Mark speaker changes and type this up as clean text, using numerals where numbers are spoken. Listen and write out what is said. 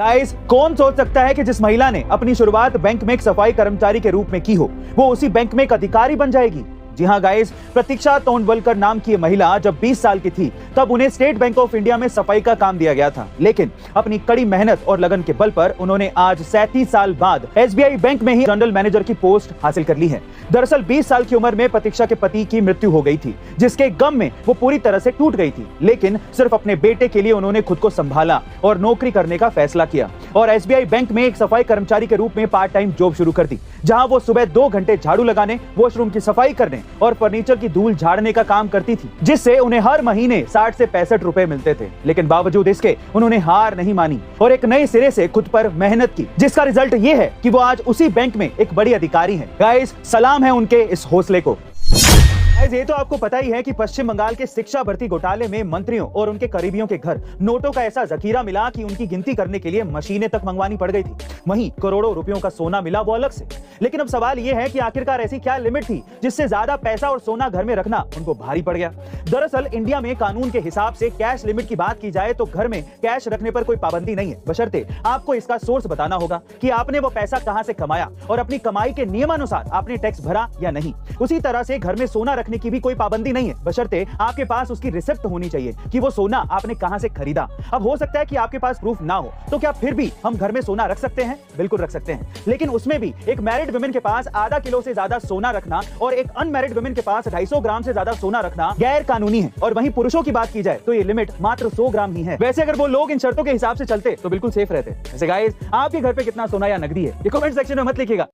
Speaker 1: Guys, कौन सोच सकता है कि जिस महिला ने अपनी शुरुआत बैंक में एक सफाई कर्मचारी के रूप में की हो, वो उसी बैंक में एक अधिकारी बन जाएगी। जी हाँ गाइस, प्रतीक्षा तोंडवलकर नाम की महिला जब 20 साल की थी तब उन्हें स्टेट बैंक ऑफ इंडिया में सफाई का काम दिया गया था, लेकिन अपनी कड़ी मेहनत और लगन के बल पर उन्होंने आज 37 साल बाद एसबीआई बैंक में ही जनरल मैनेजर की पोस्ट हासिल कर ली है। दरअसल 20 साल की उम्र में प्रतीक्षा के पति की मृत्यु हो गई थी, जिसके गम में वो पूरी तरह से टूट गई थी, लेकिन सिर्फ अपने बेटे के लिए उन्होंने खुद को संभाला और नौकरी करने का फैसला किया और एसबीआई बैंक में एक सफाई कर्मचारी के रूप में पार्ट टाइम जॉब शुरू कर दी, जहां वो सुबह 2 घंटे झाड़ू लगाने, वॉशरूम की सफाई करने और फर्नीचर की धूल झाड़ने का काम करती थी, जिससे उन्हें हर महीने 60 से 65 रुपए मिलते थे। लेकिन बावजूद इसके उन्होंने हार नहीं मानी और एक नए सिरे से खुद पर मेहनत की, जिसका रिजल्ट ये है कि वो आज उसी बैंक में एक बड़ी अधिकारी हैं। गाइस, सलाम है उनके इस हौसले को। ये तो आपको पता ही है कि पश्चिम बंगाल के शिक्षा भर्ती घोटाले में मंत्रियों और उनके करीबियों के घर नोटों का ऐसा जखीरा मिला कि उनकी गिनती करने के लिए मशीनें तक मंगवानी पड़ गई थी। वहीं करोड़ों रुपयों का सोना मिला, वो अलग से। लेकिन अब सवाल यह है कि आखिरकार ऐसी क्या लिमिट थी जिससे ज्यादा पैसा और सोना घर में रखना उनको भारी पड़ गया। दरअसल इंडिया में कानून के हिसाब से कैश लिमिट की बात की जाए तो घर में कैश रखने पर कोई पाबंदी नहीं है, बशर्ते आपको इसका सोर्स बताना होगा कि आपने वो पैसा कहां से कमाया और अपनी कमाई के नियमानुसार आपने टैक्स भरा या नहीं। उसी तरह से घर में सोना रखने की भी कोई पाबंदी नहीं है, बशर्ते आपके पास उसकी रिसिप्ट होनी चाहिए कि वो सोना आपने कहां से खरीदा। अब हो सकता है कि आपके पास प्रूफ ना हो, तो क्या फिर भी हम घर में सोना रख सकते हैं? बिल्कुल रख सकते हैं, लेकिन उसमें भी एक मैरिड वुमेन के पास आधा किलो से ज्यादा सोना रखना और एक अनमैरिड वुमेन के पास 250 ग्राम से ज्यादा सोना रखना गैर कानूनी है। और वहीं पुरुषों की बात की जाए तो ये लिमिट मात्र 100 ग्राम ही है। वैसे अगर वो लोग इन शर्तों के हिसाब से चलते तो बिल्कुल सेफ रहते। वैसे गाइस, आपके घर पे कितना सोना या नकदी है, ये कमेंट सेक्शन में मत लिखिएगा।